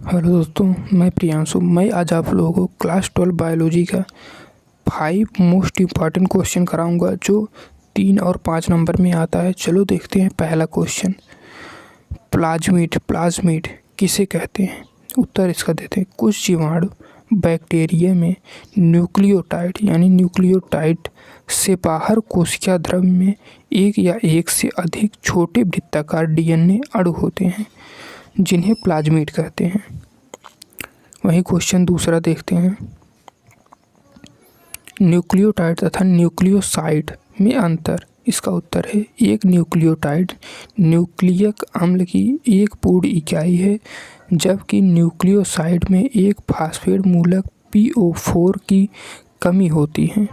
Hello दोस्तों, मैं प्रियांशु। मैं आज आप लोगों को क्लास 12 बायोलॉजी का 5 मोस्ट इम्पॉर्टेंट क्वेश्चन कराऊंगा जो 3 और 5 नंबर में आता है। चलो देखते हैं पहला क्वेश्चन। प्लाज्मिड किसे कहते हैं? उत्तर इसका देते हैं। कुछ जीवाणु बैक्टीरिया में न्यूक्लियोटाइड से बाहर कोशिका द्रव्य में एक या एक से अधिक छोटे वृत्ताकार डीएनए अणु होते हैं जिन्हें प्लाज्मिड कहते हैं। वही क्वेश्चन दूसरा देखते हैं। न्यूक्लियोटाइड तथा न्यूक्लियोसाइड में अंतर। इसका उत्तर है एक न्यूक्लियोटाइड न्यूक्लियक अम्ल की एक पूर्ण इकाई है, जबकि न्यूक्लियोसाइड में एक फास्फेट मूलक PO4 की कमी होती है।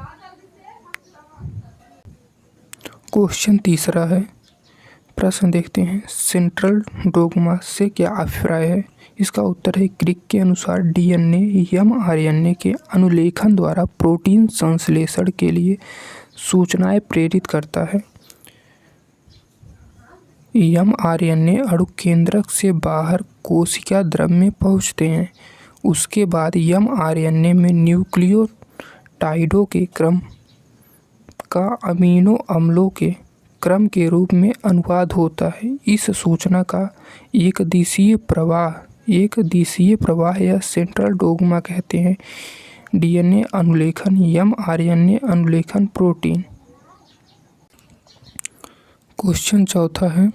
क्वेश्चन तीसरा है। प्रश्न देखते हैं। सेंट्रल डोग्मा से क्या अभिप्राय है? इसका उत्तर है क्रिक के अनुसार डीएनए mRNA के अनुलेखन द्वारा प्रोटीन संश्लेषण के लिए सूचनाएं प्रेरित करता है। mRNA अणु केंद्रक से बाहर कोशिका द्रव्य में पहुंचते हैं। उसके बाद mRNA में न्यूक्लियोटाइडों के क्रम का अमीनो अम्लों के क्रम के रूप में अनुवाद होता है। इस सूचना का एक दिशीय प्रवाह या सेंट्रल डोग्मा कहते हैं। डीएनए अनुलेखन, mRNA अनुलेखन प्रोटीन। क्वेश्चन चौथा है।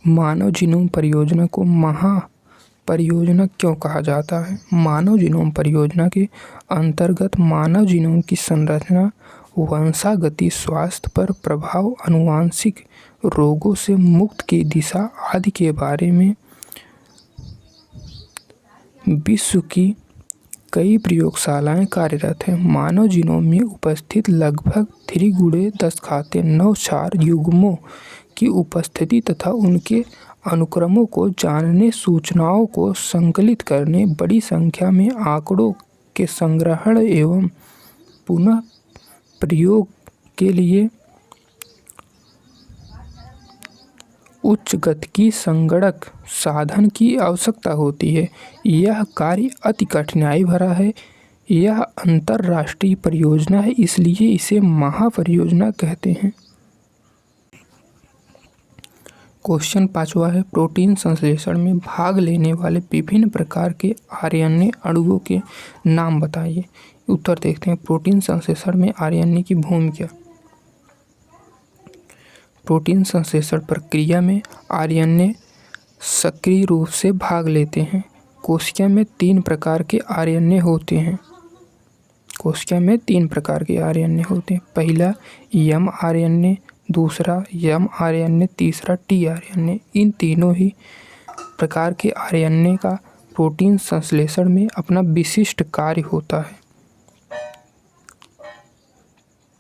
मानव जीनोम परियोजना को महापरियोजना क्यों कहा जाता है? मानव जीनोम परियोजना के अंतर्गत मानव जीनोम की संरचना, वंशागति, स्वास्थ्य पर प्रभाव, आनुवंशिक रोगों से मुक्ति की दिशा आदि के बारे में विश्व की कई प्रयोगशालाएं कार्यरत हैं। मानव जीनोम में उपस्थित लगभग 3x10⁹ क्षार युग्मों की उपस्थिति तथा उनके अनुक्रमों को जानने, सूचनाओं को संकलित करने, बड़ी संख्या में आंकड़ों के संग्रहण एवं पुनः प्रयोग के लिए उच्च गति की संगणक साधन की आवश्यकता होती है। यह कार्य अति कठिनाई भरा है। यह अंतरराष्ट्रीय परियोजना है, इसलिए इसे महापरियोजना कहते हैं। क्वेश्चन पांचवा है। प्रोटीन संश्लेषण में भाग लेने वाले विभिन्न प्रकार के आरएनए अणुओं के नाम बताइए। उत्तर देखते हैं। प्रोटीन संश्लेषण में आरएनए की भूमिका। प्रोटीन संश्लेषण प्रक्रिया में आरएनए सक्रिय रूप से भाग लेते हैं। कोशिका में 3 प्रकार के आरएनए होते हैं। पहला mRNA, दूसरा mRNA, तीसरा tRNA। इन तीनों ही प्रकार के आरएनए का प्रोटीन संश्लेषण में अपना विशिष्ट कार्य होता है।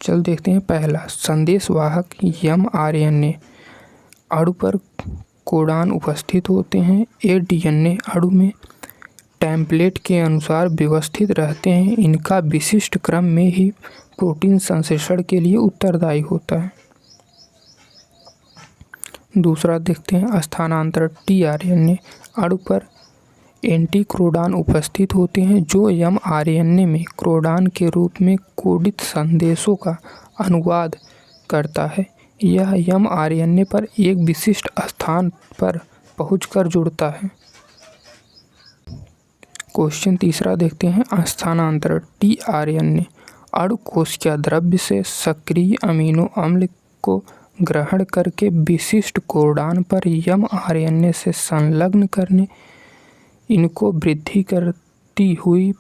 चल देखते हैं। पहला, संदेशवाहक mRNA अणु पर कोडान उपस्थित होते हैं। ये डीएनए अणु में टेम्पलेट के अनुसार व्यवस्थित रहते हैं। इनका विशिष्ट क्रम में ही प्रोटीन संश्लेषण के लिए उत्तरदायी होता है। दूसरा देखते हैं। स्थानांतरण tRNA अणु पर एंटीकोडॉन उपस्थित होते हैं जो mRNA में कोडान के रूप में कोडित संदेशों का अनुवाद करता है। यह mRNA पर एक विशिष्ट स्थान पर पहुंचकर जुड़ता है। क्वेश्चन तीसरा देखते हैं। स्थानांतरण tRNA अणु कोशिका द्रव्य से सक्रिय अमीनो अम्ल को ग्रहण करके विशिष्ट कोडान पर mRNA से संलग्न करने, इनको वृद्धि करती हुई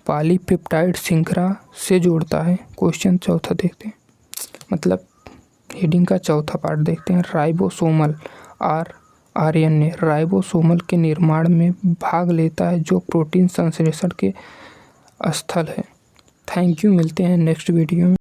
पॉलीपेप्टाइड श्रृंखला से जोड़ता है। क्वेश्चन चौथा देखते हैं। मतलब हेडिंग का चौथा पार्ट देखते हैं। राइबोसोमल आरएनए राइबोसोमल के निर्माण में भाग लेता है जो प्रोटीन संश्लेषण के स्थल है। Thank you. मिलते हैं नेक्स्ट वीडियो में।